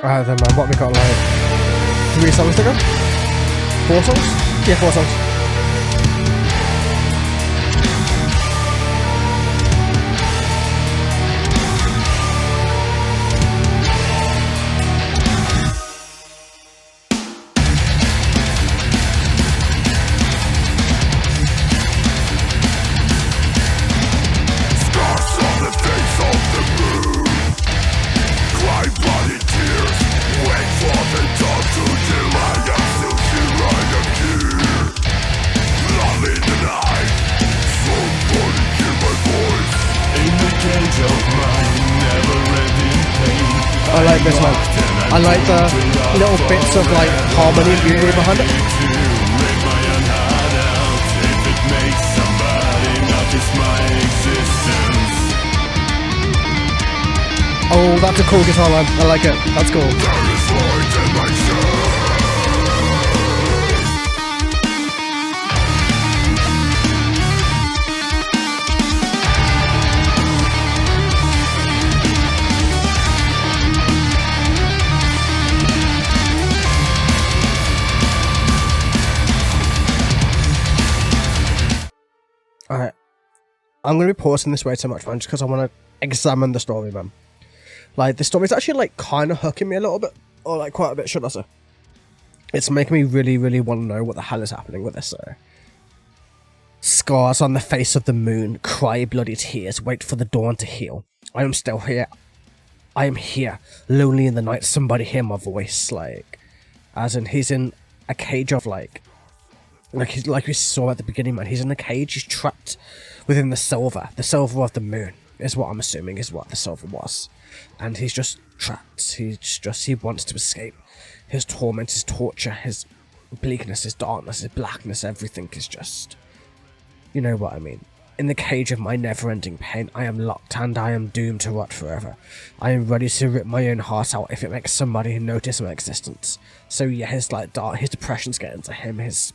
Then man, what we got, like 3 songs to go? 4 songs? Yeah, 4 songs. I like this one. I like the little bits of like harmony and beauty behind it. Oh, that's a cool guitar line. I like it. That's cool. Alright, I'm going to be pausing this way so much, man, just because I want to examine the story, man. Like, the story's actually, like, kind of hooking me a little bit, or, like, quite a bit, should I say. It's making me really, really want to know what the hell is happening with this, Scars on the face of the moon, cry bloody tears, wait for the dawn to heal. I am still here. I am here, lonely in the night, somebody hear my voice, like, as in, he's in a cage of, like we saw at the beginning, man, he's in a cage, he's trapped within the silver of the moon, is what I'm assuming is what the silver was. And he's just trapped, he wants to escape. His torment, his torture, his bleakness, his darkness, his blackness, everything is just, you know what I mean. In the cage of my never-ending pain, I am locked and I am doomed to rot forever. I am ready to rip my own heart out if it makes somebody notice my existence. So yeah, his depression's getting to him, his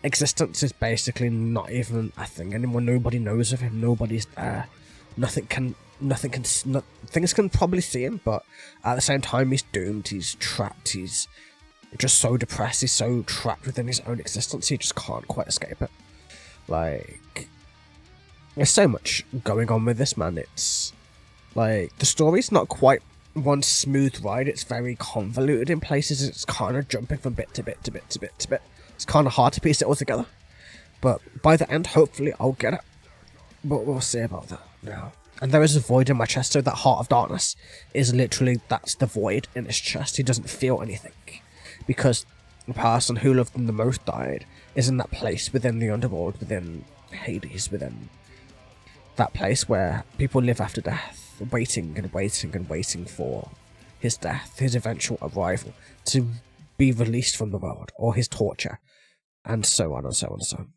existence is basically not even a thing anymore. Nobody knows of him. Nobody's there. Things can probably see him, but at the same time, he's doomed. He's trapped. He's just so depressed. He's so trapped within his own existence. He just can't quite escape it. Like, there's so much going on with this, man. It's like the story's not quite one smooth ride. It's very convoluted in places. It's kind of jumping from bit to bit to bit to bit to bit. It's kind of hard to piece it all together, but by the end, hopefully, I'll get it. But we'll see about that now. And there is a void in my chest, so that heart of darkness is literally, that's the void in his chest. He doesn't feel anything, because the person who loved him the most died, is in that place within the underworld, within Hades, within that place where people live after death, waiting and waiting and waiting for his death, his eventual arrival, to be released from the world, or his torture, and so on and so on and so on.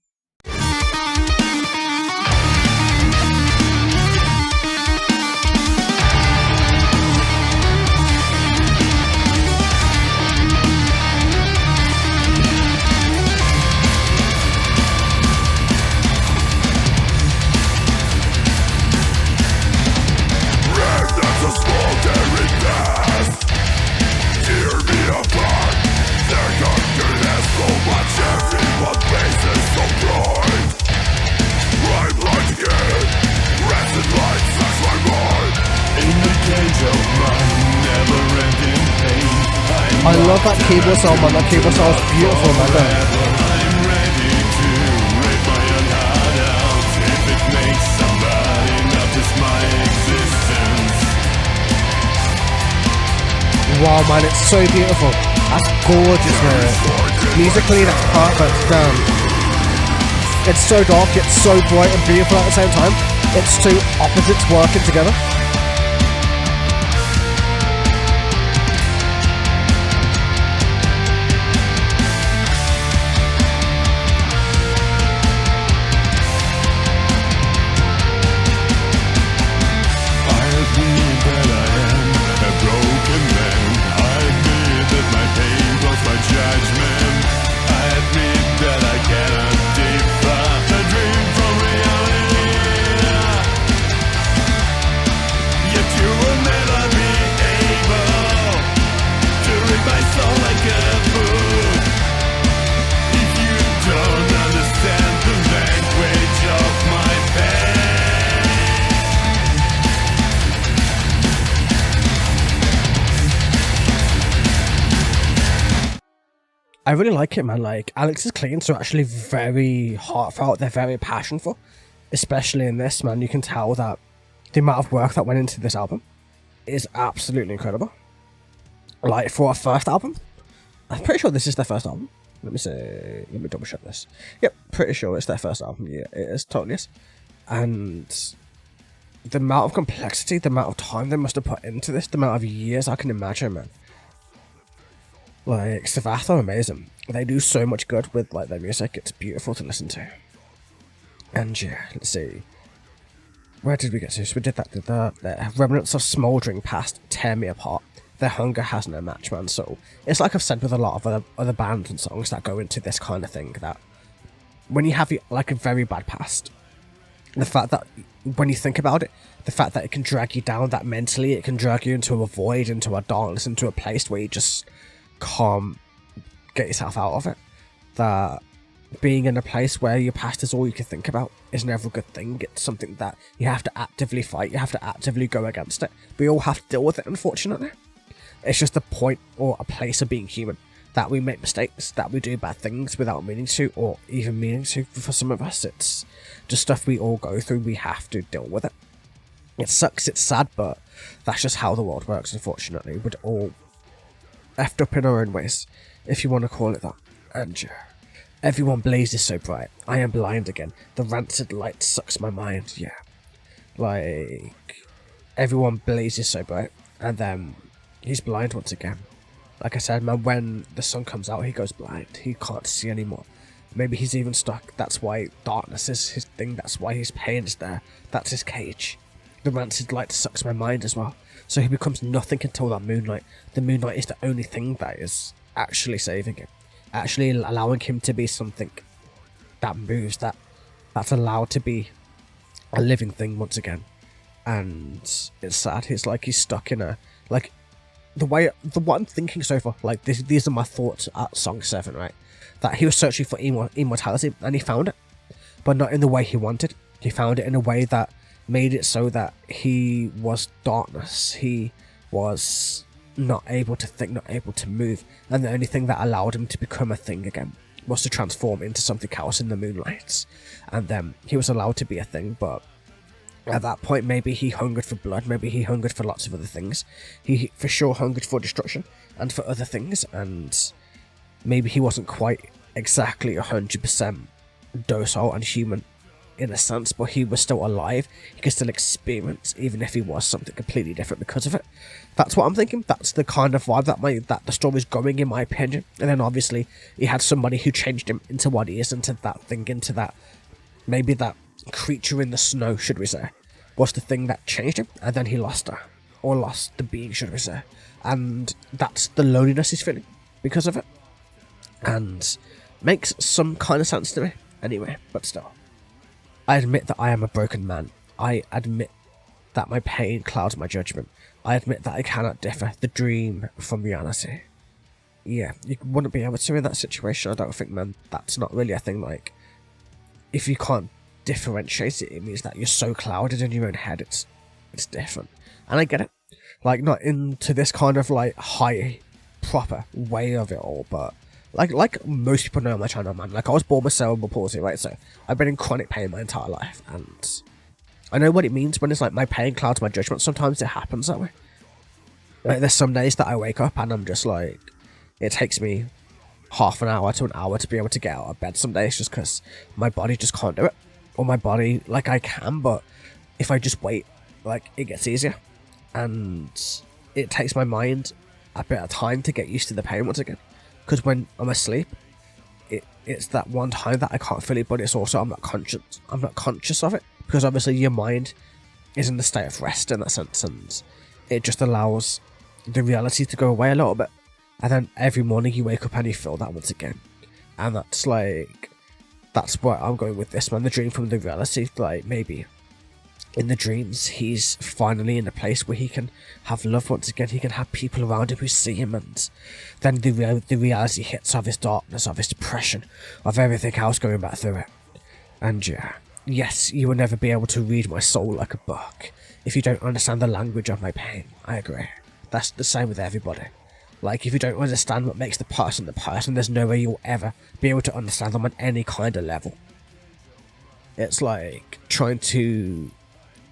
I love that keyboard sound, man. That keyboard sound is beautiful, man. Wow, man, it's so beautiful. That's gorgeous, man. Musically, that's perfect. Damn. It's so dark, it's so bright and beautiful at the same time. It's two opposites working together. I really like it, man. Like, Alex's cleans are actually very heartfelt. They're very passionate, especially in this, man. You can tell that the amount of work that went into this album is absolutely incredible. Like, for our first album, I'm pretty sure this is their first album. Let me double check this. Yep, pretty sure it's their first album. Yeah, it is, totally is. And the amount of complexity, the amount of time they must have put into this, the amount of years, I can imagine, man. Like, Saphath are amazing. They do so much good with, like, their music. It's beautiful to listen to. And yeah, let's see. Where did we get to? So we did that. The remnants of smouldering past tear me apart. Their hunger has no match, man. So it's like I've said with a lot of other bands and songs that go into this kind of thing, that when you have like a very bad past, the fact that when you think about it, the fact that it can drag you down, that mentally it can drag you into a void, into a darkness, into a place where you just can't get yourself out of it. That being in a place where your past is all you can think about is never a good thing. It's something that you have to actively fight, you have to actively go against it. We all have to deal with it, unfortunately. It's just a point or a place of being human, that we make mistakes, that we do bad things without meaning to, or even meaning to. For some of us, it's just stuff we all go through. We have to deal with it. It sucks, it's sad, but that's just how the world works, unfortunately. We're all effed up in our own ways, if you want to call it that. And yeah, everyone blazes so bright. I am blind again. The rancid light sucks my mind. Yeah, like, everyone blazes so bright, and then he's blind once again. Like I said, man, when the sun comes out, he goes blind. He can't see anymore. Maybe he's even stuck. That's why darkness is his thing. That's why his pain is there. That's his cage. The rancid light sucks my mind as well. So he becomes nothing until that moonlight. The moonlight is the only thing that is actually saving him. Actually allowing him to be something that moves, that's allowed to be a living thing once again. And it's sad. It's like he's stuck in a, like, what I'm thinking so far, like, these are my thoughts at song 7, right? That he was searching for immortality, and he found it, but not in the way he wanted. He found it in a way that made it so that he was darkness. He was not able to think, not able to move, and the only thing that allowed him to become a thing again was to transform into something else in the moonlights. And then he was allowed to be a thing, but at that point, maybe he hungered for blood, maybe he hungered for lots of other things. He for sure hungered for destruction and for other things, and maybe he wasn't quite exactly 100% docile and human in a sense, but he was still alive. He could still experience, even if he was something completely different because of it. That's what I'm thinking. That's the kind of vibe that the story's going, in my opinion. And then obviously he had somebody who changed him into what he is, into that thing, into that, maybe that creature in the snow, should we say, was the thing that changed him, and then he lost her, or lost the being, should we say, and that's the loneliness he's feeling because of it, and makes some kind of sense to me anyway. But still, I admit that I am a broken man. I admit that my pain clouds my judgment. I admit that I cannot differ the dream from reality. Yeah, you wouldn't be able to in that situation, I don't think, man. That's not really a thing. Like, if you can't differentiate it, it means that you're so clouded in your own head. It's different, and I get it. Like, not into this kind of like high proper way of it all, but like most people know on my channel, man. Like, I was born with cerebral palsy, right? So I've been in chronic pain my entire life, and I know what it means when it's like my pain clouds my judgment. Sometimes it happens that way. Like, there's some days that I wake up and I'm just like, it takes me half an hour to an hour to be able to get out of bed some days, just because my body just can't do it. Or my body, like, I can, but if I just wait, like, it gets easier. And it takes my mind a bit of time to get used to the pain once again. Because when I'm asleep, it's that one time that I can't feel it, but it's also I'm not conscious of it. Because obviously your mind is in the state of rest in that sense, and it just allows the reality to go away a little bit. And then every morning you wake up and you feel that once again. And that's like, that's where I'm going with this, man. The dream from the reality. Like, maybe in the dreams he's finally in a place where he can have love once again. He can have people around him who see him, and then the reality hits of his darkness, of his depression, of everything else going back through it. And yeah, yes, you will never be able to read my soul like a book if you don't understand the language of my pain. I agree. That's the same with everybody. Like, if you don't understand what makes the person, there's no way you'll ever be able to understand them on any kind of level. It's like trying to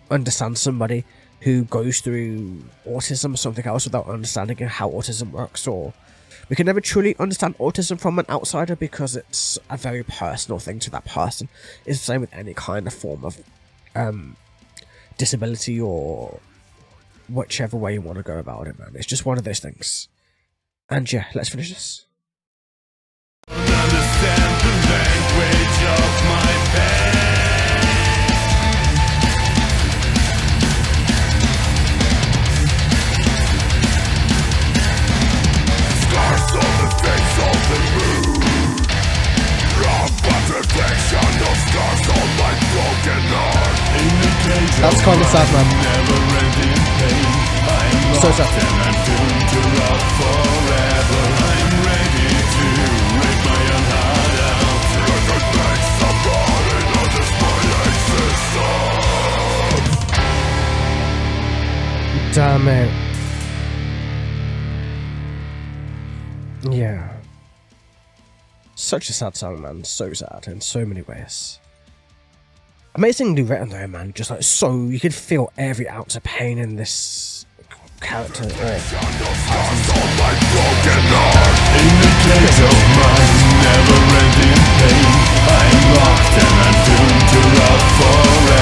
understand somebody who goes through autism or something else without understanding how autism works, or we can never truly understand autism from an outsider because it's a very personal thing to that person. It's the same with any kind of form of disability, or whichever way you want to go about it, man. It's just one of those things. And yeah, let's finish this. Understand the language of my pain. Scars on the face of the moon. Rough contradiction of scars on my broken heart. In the cage that's kind of sad, man. Never-ending pain. I'm So sad. And I'm doomed to rot forever. I'm ready to rip my own heart out. Let it make somebody notice my existence. Damn it. Yeah. Such a sad song, man. So sad in so many ways. Amazingly written though, man. Just like so, you can feel every ounce of pain in this character. On my broken heart. In the cage of my never-ending pain. I'm locked and I'm doomed to rot forever.